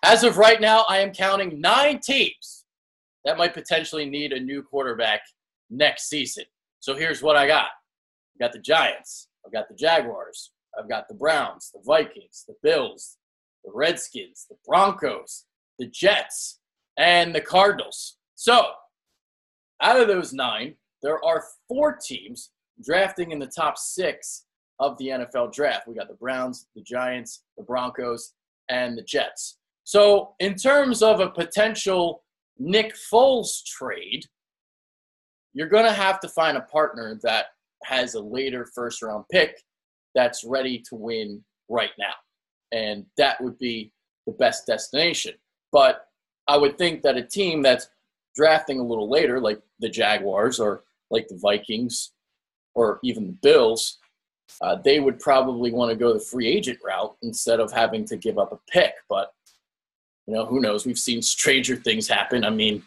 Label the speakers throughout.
Speaker 1: As of right now, I am counting 9 teams that might potentially need a new quarterback next season. So here's what I got. I've got the Giants. I've got the Jaguars. I've got the Browns, the Vikings, the Bills, the Redskins, the Broncos, the Jets, and the Cardinals. So out of those 9, there are 4 teams drafting in the top 6 of the NFL draft. We got the Browns, the Giants, the Broncos, and the Jets. So in terms of a potential Nick Foles trade, you're going to have to find a partner that has a later first-round pick that's ready to win right now. And that would be the best destination. But I would think that a team that's drafting a little later, like the Jaguars or like the Vikings or even the Bills, they would probably want to go the free agent route instead of having to give up a pick. But who knows? We've seen stranger things happen. I mean,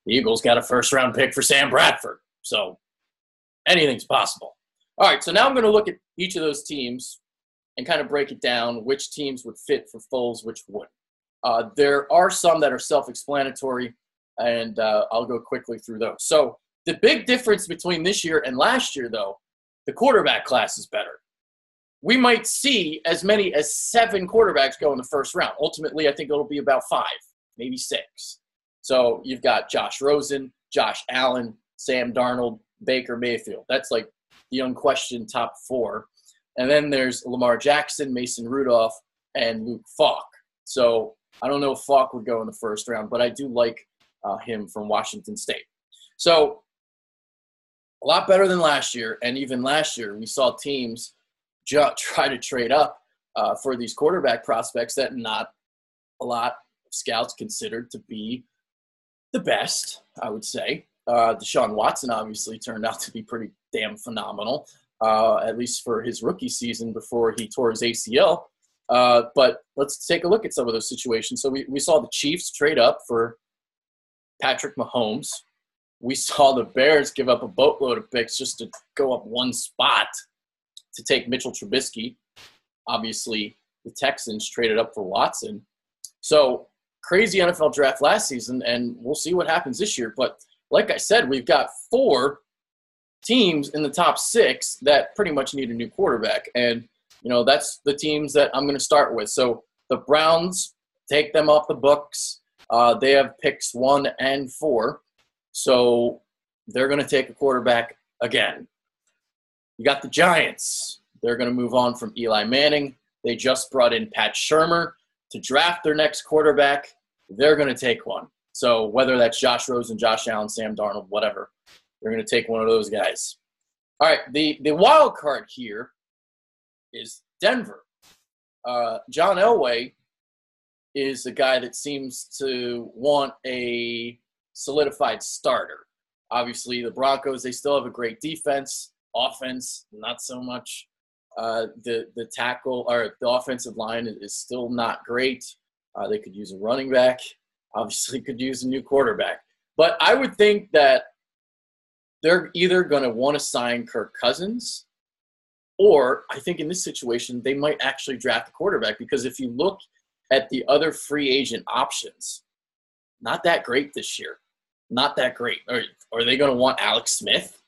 Speaker 1: the Eagles got a first-round pick for Sam Bradford. So anything's possible. All right, so now I'm going to look at each of those teams and kind of break it down, which teams would fit for Foles, which wouldn't. There are some that are self-explanatory, and I'll go quickly through those. So the big difference between this year and last year, though, the quarterback class is better. We might see as many as 7 quarterbacks go in the first round. Ultimately, I think it'll be about 5, maybe 6. So you've got Josh Rosen, Josh Allen, Sam Darnold, Baker Mayfield. That's like the unquestioned top 4. And then there's Lamar Jackson, Mason Rudolph, and Luke Falk. So I don't know if Falk would go in the first round, but I do like him from Washington State. So a lot better than last year. And even last year, we saw teams try to trade up for these quarterback prospects that not a lot of scouts considered to be the best, I would say. Deshaun Watson obviously turned out to be pretty damn phenomenal, at least for his rookie season before he tore his ACL. But let's take a look at some of those situations. So we saw the Chiefs trade up for Patrick Mahomes. We saw the Bears give up a boatload of picks just to go up one spot to take Mitchell Trubisky. Obviously, the Texans traded up for Watson. So crazy NFL draft last season, and we'll see what happens this year. But like I said, we've got 4 teams in the top 6 that pretty much need a new quarterback. And, that's the teams that I'm going to start with. So the Browns, take them off the books. They have picks 1 and 4. So they're going to take a quarterback again. You got the Giants. They're going to move on from Eli Manning. They just brought in Pat Shurmur to draft their next quarterback. They're going to take one. So whether that's Josh Rosen, Josh Allen, Sam Darnold, whatever, they're going to take one of those guys. All right, the wild card here is Denver. John Elway is a guy that seems to want a solidified starter. Obviously, the Broncos, they still have a great defense. Offense, not so much. The tackle or the offensive line is still not great. They could use a running back. Obviously, could use a new quarterback. But I would think that they're either going to want to sign Kirk Cousins, or I think in this situation, they might actually draft a quarterback, because if you look at the other free agent options, not that great this year. Not that great. Are they going to want Alex Smith?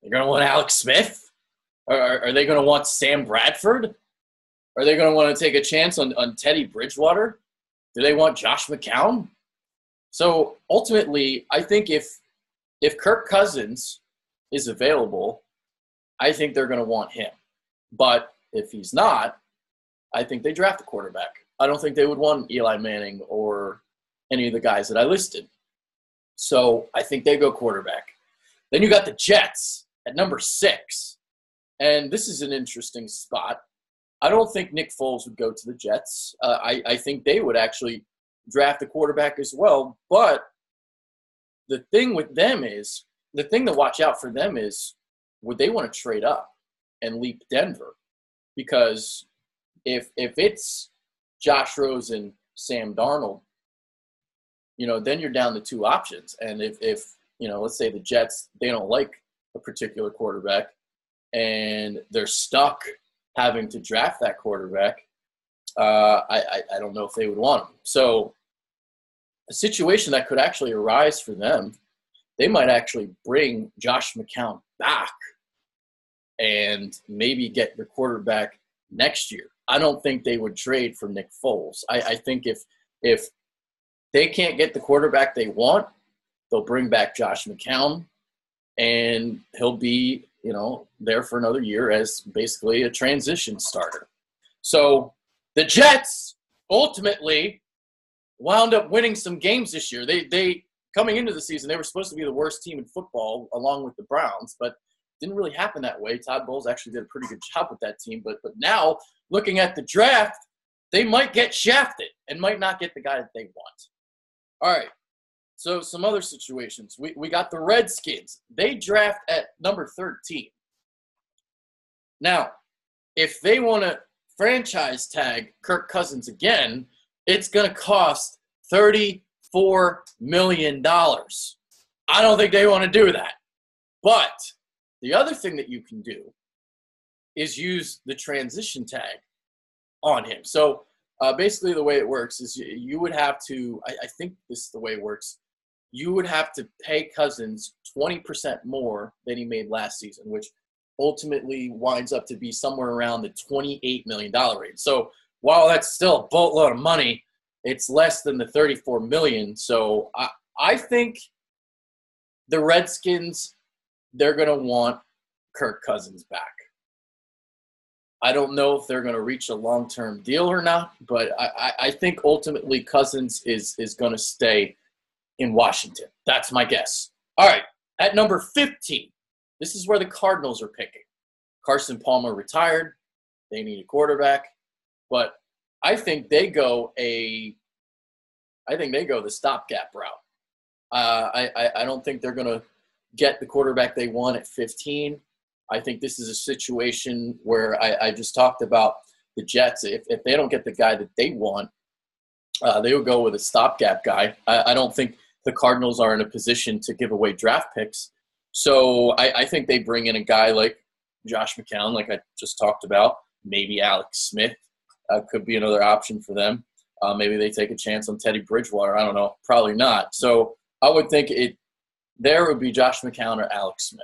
Speaker 1: They're going to want Alex Smith? Are they going to want Sam Bradford? Are they going to want to take a chance on Teddy Bridgewater? Do they want Josh McCown? So ultimately, I think if Kirk Cousins is available, I think they're going to want him. But if he's not, I think they draft a quarterback. I don't think they would want Eli Manning or any of the guys that I listed. So I think they go quarterback. Then you got the Jets at number 6. And this is an interesting spot. I don't think Nick Foles would go to the Jets. I think they would actually draft a quarterback as well. But the thing with them is, the thing to watch out for them is, would they want to trade up and leap Denver? Because if it's Josh Rosen, Sam Darnold, then you're down to 2 options. And if let's say the Jets, they don't like a particular quarterback and they're stuck having to draft that quarterback, I don't know if they would want him. So a situation that could actually arise for them, they might actually bring Josh McCown back and maybe get the quarterback next year. I don't think they would trade for Nick Foles. I think if they can't get the quarterback they want, they'll bring back Josh McCown, and he'll be, there for another year as basically a transition starter. So the Jets ultimately wound up winning some games this year. They coming into the season, they were supposed to be the worst team in football along with the Browns, but didn't really happen that way. Todd Bowles actually did a pretty good job with that team. But now, looking at the draft, they might get shafted and might not get the guy that they want. All right, so some other situations. We got the Redskins. They draft at number 13. Now, if they want to franchise tag Kirk Cousins again, it's going to cost $34 million. I don't think they want to do that. But the other thing that you can do is use the transition tag on him. So basically the way it works is you would have to, I think this is the way it works, you would have to pay Cousins 20% more than he made last season, which ultimately winds up to be somewhere around the $28 million range. So while that's still a boatload of money, it's less than the $34 million. So I think the Redskins, they're going to want Kirk Cousins back. I don't know if they're going to reach a long-term deal or not, but I think ultimately Cousins is going to stay in Washington. That's my guess. All right, at number 15, this is where the Cardinals are picking. Carson Palmer retired. They need a quarterback. But I think they go the stopgap route. I don't think they're going to get the quarterback they want at 15. I think this is a situation where I just talked about the Jets. If they don't get the guy that they want, they will go with a stopgap guy. I don't think the Cardinals are in a position to give away draft picks. So I think they bring in a guy like Josh McCown, like I just talked about. Maybe Alex Smith could be another option for them. Maybe they take a chance on Teddy Bridgewater. I don't know. Probably not. So I would think there would be Josh McCown or Alex Smith.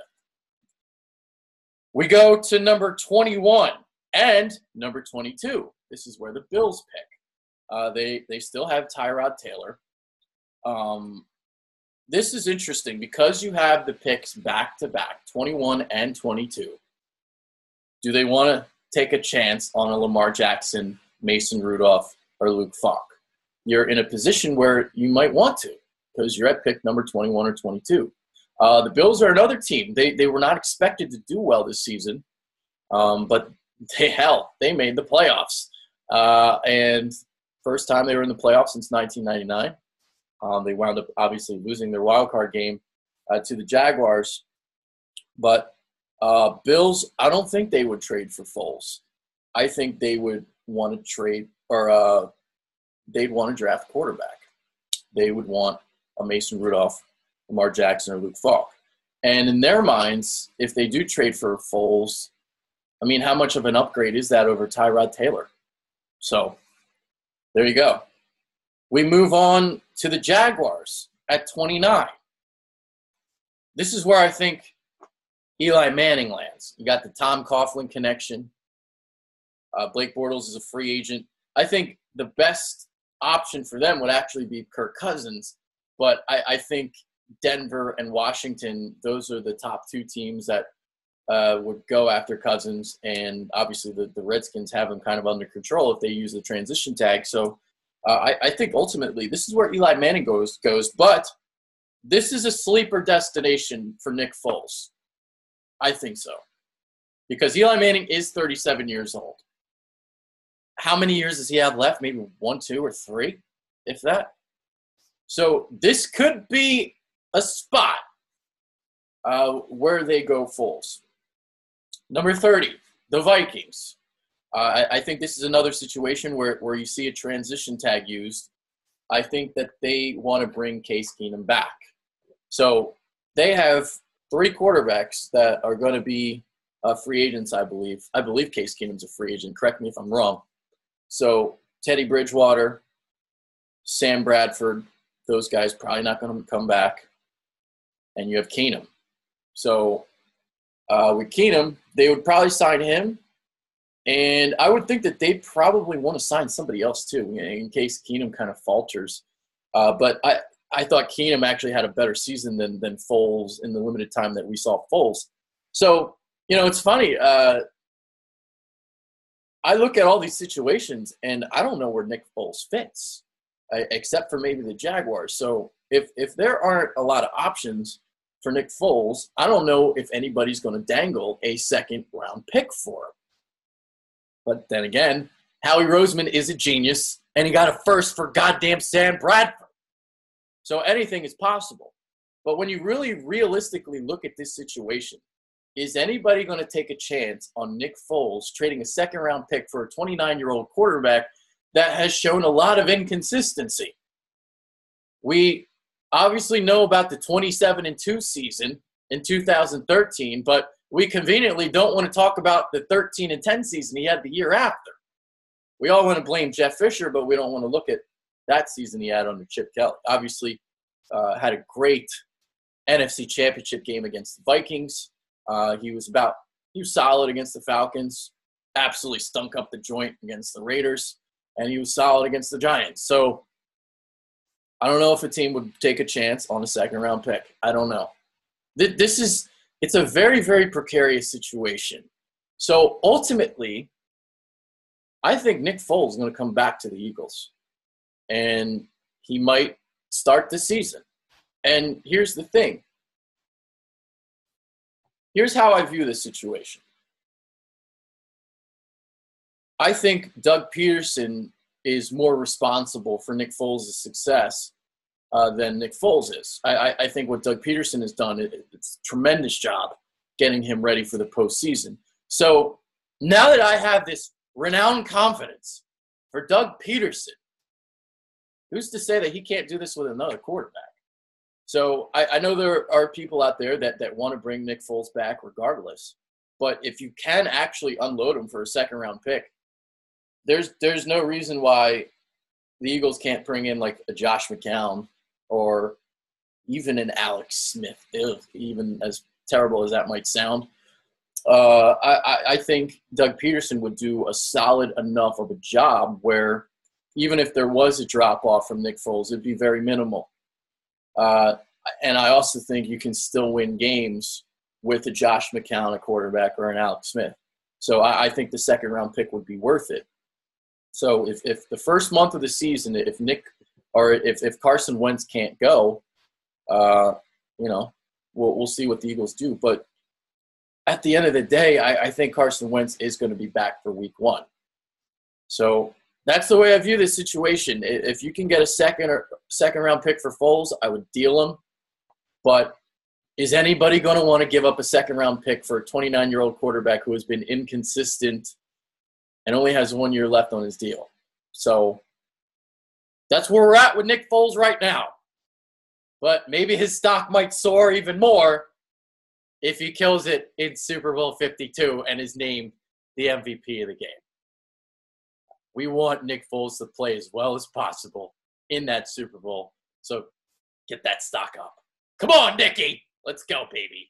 Speaker 1: We go to number 21 and number 22. This is where the Bills pick. They still have Tyrod Taylor. This is interesting because you have the picks back-to-back, 21 and 22. Do they want to take a chance on a Lamar Jackson, Mason Rudolph, or Luke Falk? You're in a position where you might want to because you're at pick number 21 or 22. The Bills are another team. They were not expected to do well this season, but they made the playoffs. And first time they were in the playoffs since 1999. They wound up obviously losing their wild card game to the Jaguars. But Bills, I don't think they would trade for Foles. I think they would want to trade or they'd want to draft a quarterback. They would want a Mason Rudolph, Lamar Jackson, or Luke Falk. And in their minds, if they do trade for Foles, I mean, how much of an upgrade is that over Tyrod Taylor? So there you go. We move on to the Jaguars at 29. This is where I think Eli Manning lands. You got the Tom Coughlin connection. Blake Bortles is a free agent. I think the best option for them would actually be Kirk Cousins, but I think Denver and Washington, those are the top two teams that would go after Cousins, and obviously the Redskins have him kind of under control if they use the transition tag. So I think ultimately this is where Eli Manning goes, but this is a sleeper destination for Nick Foles. I think so. Because Eli Manning is 37 years old. How many years does he have left? Maybe 1, 2, or 3, if that. So this could be a spot where they go Foles. Number 30, the Vikings. I think this is another situation where you see a transition tag used. I think that they want to bring Case Keenum back. So they have 3 quarterbacks that are going to be free agents, I believe. I believe Case Keenum's a free agent. Correct me if I'm wrong. So Teddy Bridgewater, Sam Bradford, those guys probably not going to come back. And you have Keenum. So with Keenum, they would probably sign him. And I would think that they'd probably want to sign somebody else too, in case Keenum kind of falters. But I thought Keenum actually had a better season than Foles in the limited time that we saw Foles. So, it's funny. I look at all these situations, and I don't know where Nick Foles fits, except for maybe the Jaguars. So if there aren't a lot of options for Nick Foles, I don't know if anybody's going to dangle a second-round pick for him. But then again, Howie Roseman is a genius, and he got a first for goddamn Sam Bradford. So anything is possible. But when you really realistically look at this situation, is anybody going to take a chance on Nick Foles trading a second-round pick for a 29-year-old quarterback that has shown a lot of inconsistency? We obviously know about the 27-2 season in 2013, but we conveniently don't want to talk about the 13-10 season he had the year after. We all want to blame Jeff Fisher, but we don't want to look at that season he had under Chip Kelly. Obviously, had a great NFC Championship game against the Vikings. He was solid against the Falcons, absolutely stunk up the joint against the Raiders, and he was solid against the Giants. So I don't know if a team would take a chance on a second-round pick. I don't know. It's a very, very precarious situation. So ultimately, I think Nick Foles is going to come back to the Eagles, and he might start the season. And here's the thing. Here's how I view this situation. I think Doug Peterson is more responsible for Nick Foles' success than Nick Foles is. I think what Doug Peterson has done, it's a tremendous job getting him ready for the postseason. So now that I have this renowned confidence for Doug Peterson, who's to say that he can't do this with another quarterback? So I know there are people out there that want to bring Nick Foles back regardless. But if you can actually unload him for a second-round pick, there's no reason why the Eagles can't bring in like a Josh McCown or even an Alex Smith, even as terrible as that might sound. I think Doug Peterson would do a solid enough of a job where even if there was a drop-off from Nick Foles, it'd be very minimal. And I also think you can still win games with a Josh McCown, a quarterback, or an Alex Smith. So I think the second-round pick would be worth it. So if the first month of the season, if Carson Wentz can't go, we'll see what the Eagles do. But at the end of the day, I think Carson Wentz is going to be back for week 1. So that's the way I view this situation. If you can get a second-round pick for Foles, I would deal him. But is anybody going to want to give up a second-round pick for a 29-year-old quarterback who has been inconsistent and only has 1 year left on his deal? So that's where we're at with Nick Foles right now. But maybe his stock might soar even more if he kills it in Super Bowl 52 and is named the MVP of the game. We want Nick Foles to play as well as possible in that Super Bowl. So get that stock up. Come on, Nicky. Let's go, baby.